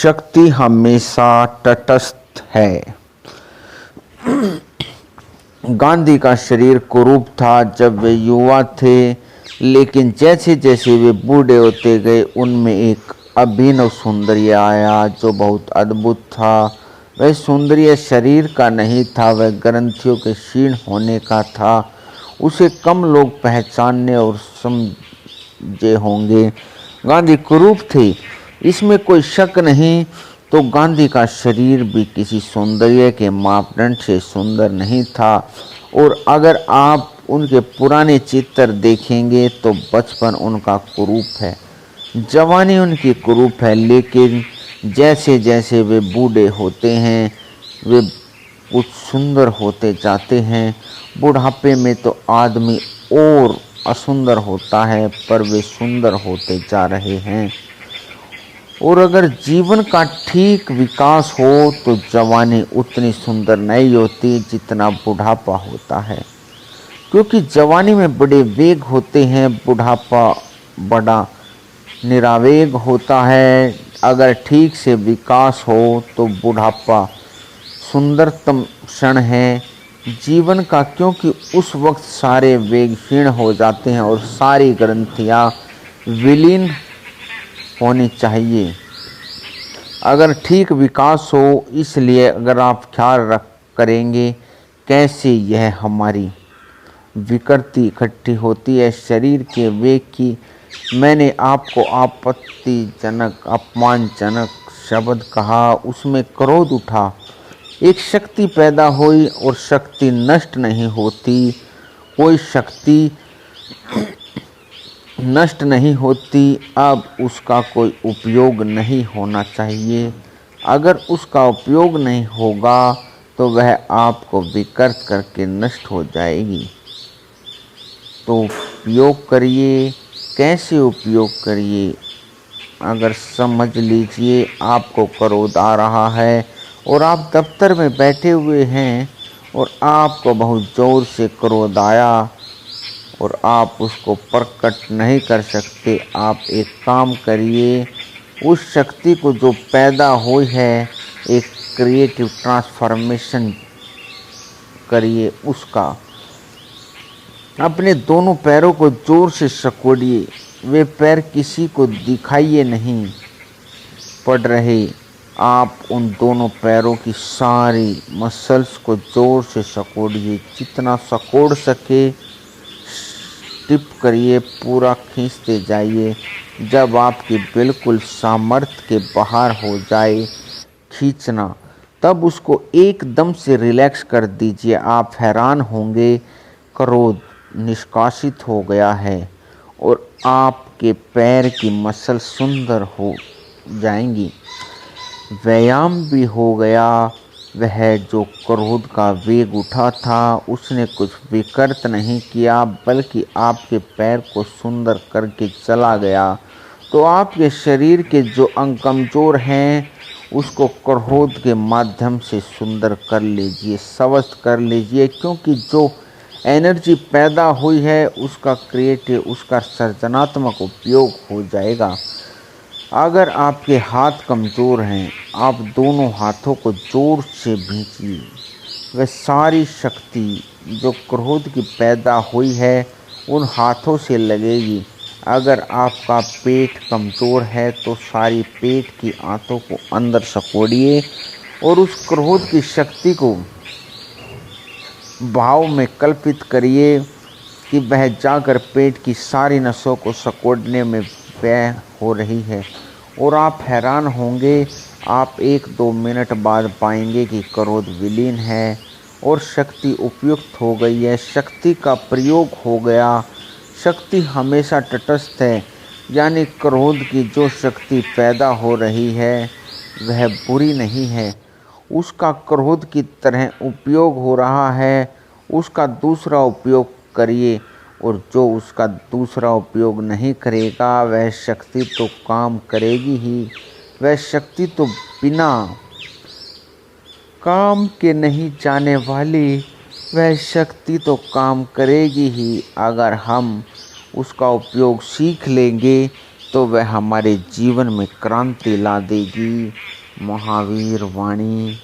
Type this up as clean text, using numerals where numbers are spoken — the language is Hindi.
शक्ति हमेशा तटस्थ है। गांधी का शरीर कुरूप था जब वे युवा थे, लेकिन जैसे जैसे वे बूढ़े होते गए उनमें एक अभिनव सौंदर्य आया जो बहुत अद्भुत था। वह सौंदर्य शरीर का नहीं था, वह ग्रंथियों के क्षीण होने का था। उसे कम लोग पहचानने और समझे होंगे। गांधी कुरूप थे, इसमें कोई शक नहीं। तो गांधी का शरीर भी किसी सौंदर्य के मापदंड से सुंदर नहीं था। और अगर आप उनके पुराने चित्र देखेंगे तो बचपन उनका कुरूप है, जवानी उनकी कुरूप है, लेकिन जैसे जैसे वे बूढ़े होते हैं वे कुछ सुंदर होते जाते हैं। बुढ़ापे में तो आदमी और असुंदर होता है, पर वे सुंदर होते जा रहे हैं। और अगर जीवन का ठीक विकास हो तो जवानी उतनी सुंदर नहीं होती जितना बुढ़ापा होता है, क्योंकि जवानी में बड़े वेग होते हैं, बुढ़ापा बड़ा निरावेग होता है। अगर ठीक से विकास हो तो बुढ़ापा सुंदरतम क्षण है जीवन का, क्योंकि उस वक्त सारे वेग क्षीण हो जाते हैं और सारी ग्रंथियां विलीन होनी चाहिए अगर ठीक विकास हो। इसलिए अगर आप ख्याल रख करेंगे कैसे यह हमारी विकृति इकट्ठी होती है शरीर के वेग की। मैंने आपको आपत्तिजनक अपमानजनक शब्द कहा, उसमें क्रोध उठा। एक शक्ति पैदा हुई और शक्ति नष्ट नहीं होती। कोई शक्ति नष्ट नहीं होती, अब उसका कोई उपयोग नहीं होना चाहिए। अगर उसका उपयोग नहीं होगा तो वह आपको विकृत करके नष्ट हो जाएगी। तो उपयोग करिए, कैसे उपयोग करिए। अगर समझ लीजिए आपको क्रोध आ रहा है और आप दफ्तर में बैठे हुए हैं और आपको बहुत ज़ोर से क्रोध आया और आप उसको प्रकट नहीं कर सकते। आप एक काम करिए, उस शक्ति को जो पैदा हुई है एक क्रिएटिव ट्रांसफॉर्मेशन करिए उसका। अपने दोनों पैरों को जोर से सकोड़िए, वे पैर किसी को दिखाइए नहीं पड़ रहे। आप उन दोनों पैरों की सारी मसल्स को जोर से सकोड़िए, जितना सकोड़ सके टिप करिए, पूरा खींचते जाइए। जब आपकी बिल्कुल सामर्थ्य के बाहर हो जाए खींचना, तब उसको एकदम से रिलैक्स कर दीजिए। आप हैरान होंगे, क्रोध निष्कासित हो गया है और आपके पैर की मसल सुंदर हो जाएंगी। व्यायाम भी हो गया। वह जो क्रोध का वेग उठा था उसने कुछ विकृत नहीं किया, बल्कि आपके पैर को सुंदर करके चला गया। तो आपके शरीर के जो अंग कमज़ोर हैं उसको क्रोध के माध्यम से सुंदर कर लीजिए, स्वस्थ कर लीजिए, क्योंकि जो एनर्जी पैदा हुई है उसका क्रिएटिव, उसका सृजनात्मक उपयोग हो जाएगा। अगर आपके हाथ कमज़ोर हैं, आप दोनों हाथों को ज़ोर से खींचिए। वह सारी शक्ति जो क्रोध की पैदा हुई है उन हाथों से लगेगी। अगर आपका पेट कमज़ोर है तो सारी पेट की आंतों को अंदर सकोड़िए और उस क्रोध की शक्ति को भाव में कल्पित करिए कि वह जाकर पेट की सारी नसों को सकोड़ने में व्यय हो रही है। और आप हैरान होंगे, आप 1-2 मिनट बाद पाएंगे कि क्रोध विलीन है और शक्ति उपयुक्त हो गई है, शक्ति का प्रयोग हो गया। शक्ति हमेशा तटस्थ है, यानी क्रोध की जो शक्ति पैदा हो रही है वह बुरी नहीं है। उसका क्रोध की तरह उपयोग हो रहा है, उसका दूसरा उपयोग करिए। और जो उसका दूसरा उपयोग नहीं करेगा वह शक्ति तो काम करेगी ही। वह शक्ति तो बिना काम के नहीं जाने वाली, वह शक्ति तो काम करेगी ही। अगर हम उसका उपयोग सीख लेंगे तो वह हमारे जीवन में क्रांति ला देगी। महावीर वाणी।